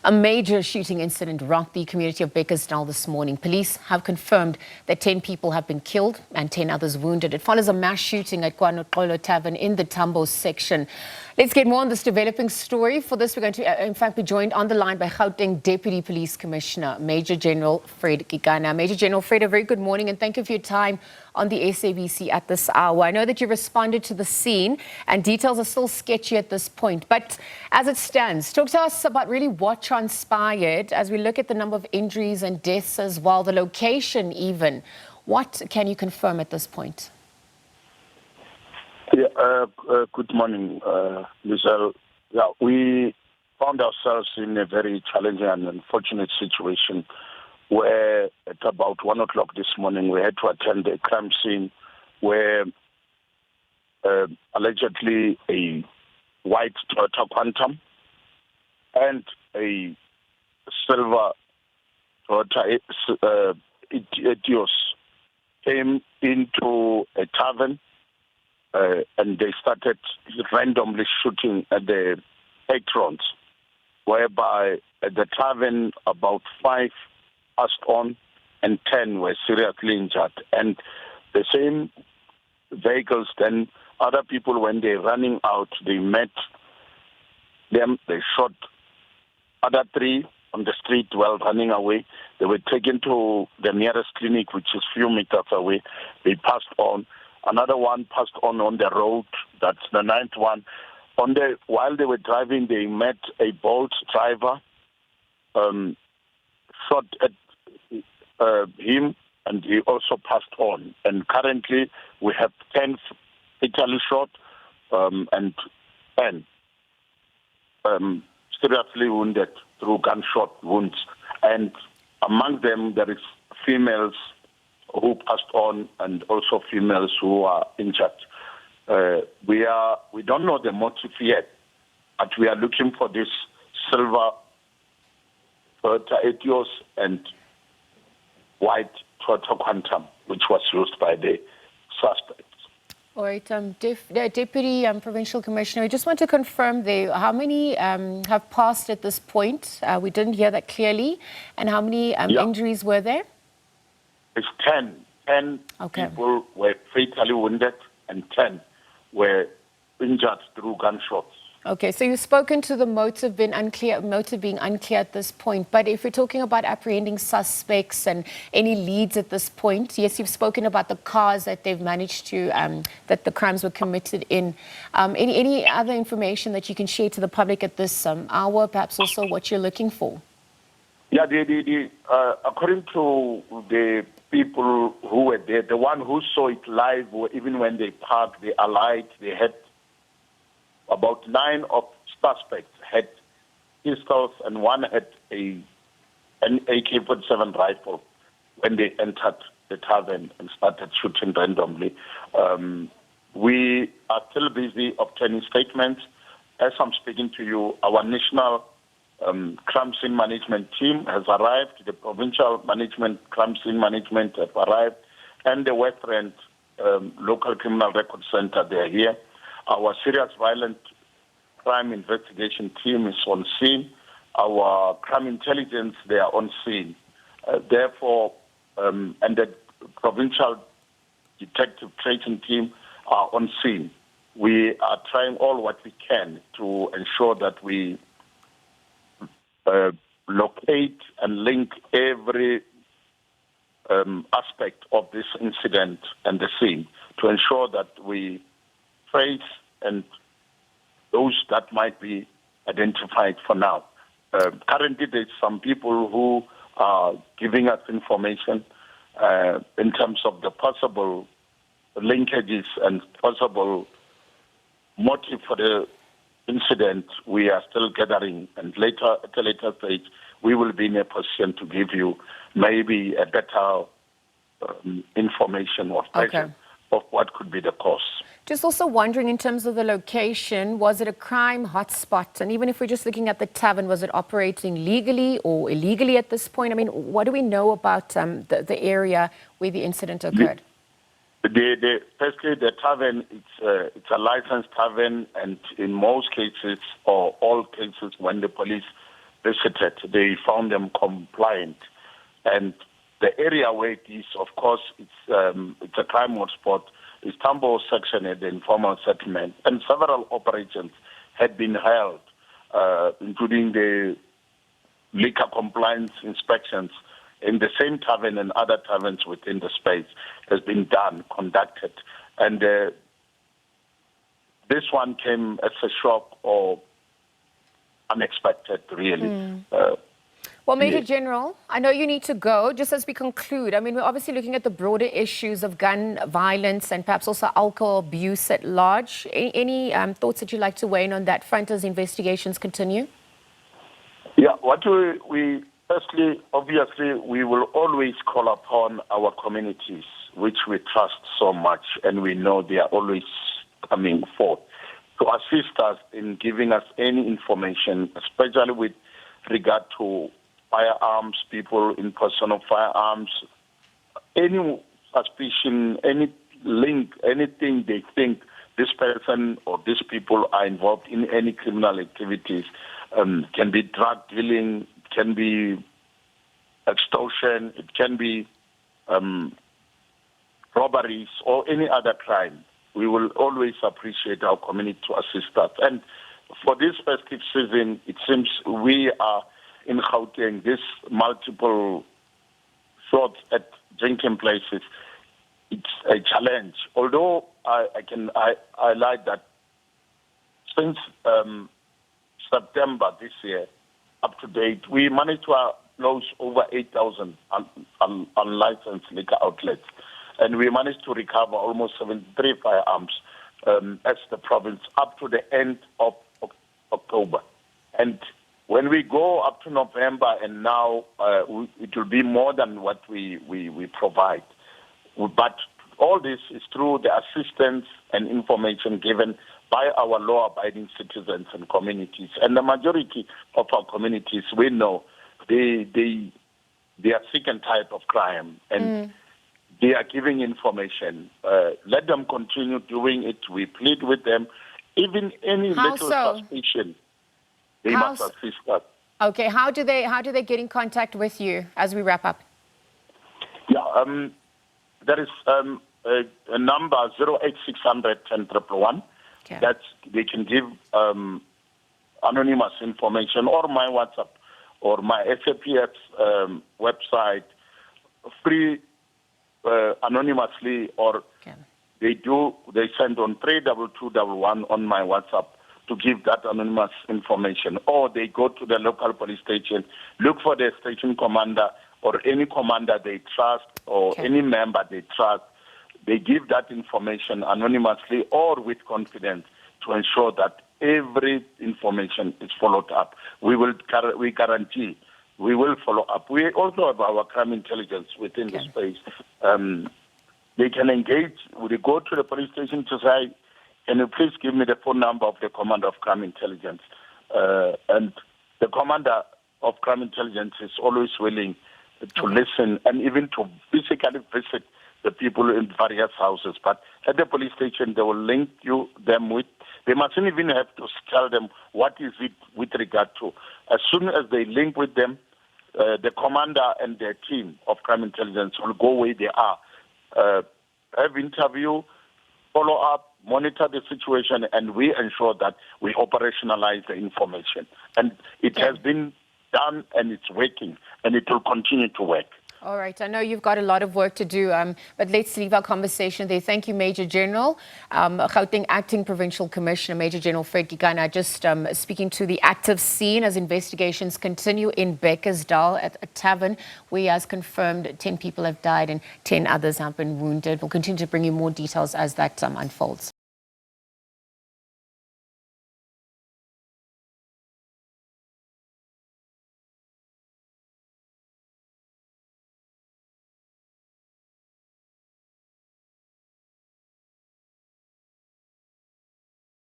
A major shooting incident rocked the community of Bekkersdal this morning. Police have confirmed that 10 people have been killed and 10 others wounded. It follows a mass shooting at KwaNoxolo Tavern in the Tambo section. Let's get more on this developing story. For this, we're going to, in fact, be joined on the line by Gauteng Deputy Police Commissioner, Major General Fred Kekana. Major General Fred, a very good morning and thank you for your time on the SABC at this hour. I know that you responded to the scene and details are still sketchy at this point, but as it stands, talk to us about really what transpired as we look at the number of injuries and deaths as well, the location even. What can you confirm at this point? Yeah, good morning, Michelle. Yeah, we found ourselves in a very challenging and unfortunate situation where at about 1 o'clock this morning we had to attend a crime scene where allegedly a white Toyota Quantum and a silver Toyota Etios came into a tavern and they started randomly shooting at the patrons, whereby at the tavern about 5 passed on and 10 were seriously injured. And the same vehicles, then other people, when they're running out, they met them, they shot other 3 on the street while running away. They were taken to the nearest clinic, which is few meters away. They passed on. Another one passed on the road. That's the 9th one. While they were driving, they met a Bolt driver, shot at him, and he also passed on. And currently, we have 10 fatally shot and 10 seriously wounded through gunshot wounds. And among them, there is females who passed on and also females who are injured. We don't know the motive yet, but we are looking for this silver Toyota Etios and white Toyota Quantum, which was used by the suspects. All right, Deputy Provincial Commissioner, I just want to confirm there, how many have passed at this point? We didn't hear that clearly. And how many injuries were there? It's 10. 10 people were fatally wounded and 10 were injured through gunshots. Okay, so you've spoken to the motive being unclear at this point. But if we're talking about apprehending suspects and any leads at this point, yes, you've spoken about the cars that they've managed to, that the crimes were committed in. Any other information that you can share to the public at this hour, perhaps also what you're looking for? Yeah, according to the people who were there, the one who saw it live, even when they parked, they alighted, they had about 9 of suspects had pistols and one had an AK-47 rifle when they entered the tavern and started shooting randomly. We are still busy obtaining statements. As I'm speaking to you, our national crime scene management team has arrived, the provincial crime scene management have arrived, and the West Rand local criminal record center, they are here. Our serious violent crime investigation team is on scene. Our crime intelligence, they are on scene. Therefore, and the provincial detective tracing team are on scene. We are trying all what we can to ensure that we locate and link every aspect of this incident and the scene to ensure that we trace and those that might be identified for now. Currently, there's some people who are giving us information in terms of the possible linkages and possible motive for the incident. We are still gathering, and at a later stage, we will be in a position to give you maybe a better information or of what could be the cause. Just also wondering, in terms of the location, was it a crime hotspot? And even if we're just looking at the tavern, was it operating legally or illegally at this point? I mean, what do we know about the area where the incident occurred? Firstly, the tavern, it's a licensed tavern, and in most cases, or all cases, when the police visited, they found them compliant. And the area where it is, of course, it's a crime hotspot. It's Tambo section at the informal settlement, and several operations had been held, including the liquor compliance inspections in the same tavern and other taverns within the space has been conducted. And this one came as a shock or unexpected, really. Well, Major General, I know you need to go. Just as we conclude, I mean, we're obviously looking at the broader issues of gun violence and perhaps also alcohol abuse at large. Any thoughts that you'd like to weigh in on that front as investigations continue? Yeah, what we firstly, obviously, we will always call upon our communities, which we trust so much, and we know they are always coming forth to assist us in giving us any information, especially with regard to firearms, people in possession of firearms, any suspicion, any link, anything they think this person or these people are involved in any criminal activities, can be drug dealing, can be extortion, it can be robberies or any other crime. We will always appreciate our community to assist us. And for this festive season, it seems we are in Gauteng, this multiple shots at drinking places, it's a challenge. Although I like that since September this year, up to date, we managed to close over 8,000 unlicensed liquor outlets. And we managed to recover almost 73 firearms as the province up to the end of October. And when we go up to November and now, it will be more than what we provide. But all this is through the assistance and information given by our law-abiding citizens and communities. And the majority of our communities, we know, they are sick and tired of crime. And they are giving information. Let them continue doing it. We plead with them. Even any suspicion, they must assist us. Okay, how do they get in contact with you as we wrap up? Yeah, there is a number 08600 10111. Okay. That they can give anonymous information, or my WhatsApp or my SAPS website, free anonymously, or they send on 32211 on my WhatsApp to give that anonymous information, or they go to the local police station, look for the station commander or any commander they trust or any member they trust. They give that information anonymously or with confidence to ensure that every information is followed up. We guarantee we will follow up. We also have our crime intelligence within the space. They can engage. They go to the police station to say, can you please give me the phone number of the commander of crime intelligence? And the commander of crime intelligence is always willing to listen and even to physically visit the people in various houses. But at the police station, they will link them with, they mustn't even have to tell them what is it with regard to. As soon as they link with them, the commander and their team of crime intelligence will go where they are, have interview, follow up, monitor the situation, and we ensure that we operationalize the information. And it has been done, and it's working, and it will continue to work. All right. I know you've got a lot of work to do, but let's leave our conversation there. Thank you, Major General. Gauteng Acting Provincial Commissioner, Major General Fred Kekana, just speaking to the active scene as investigations continue in Bekkersdal at a tavern where, as confirmed, 10 people have died and 10 others have been wounded. We'll continue to bring you more details as that unfolds.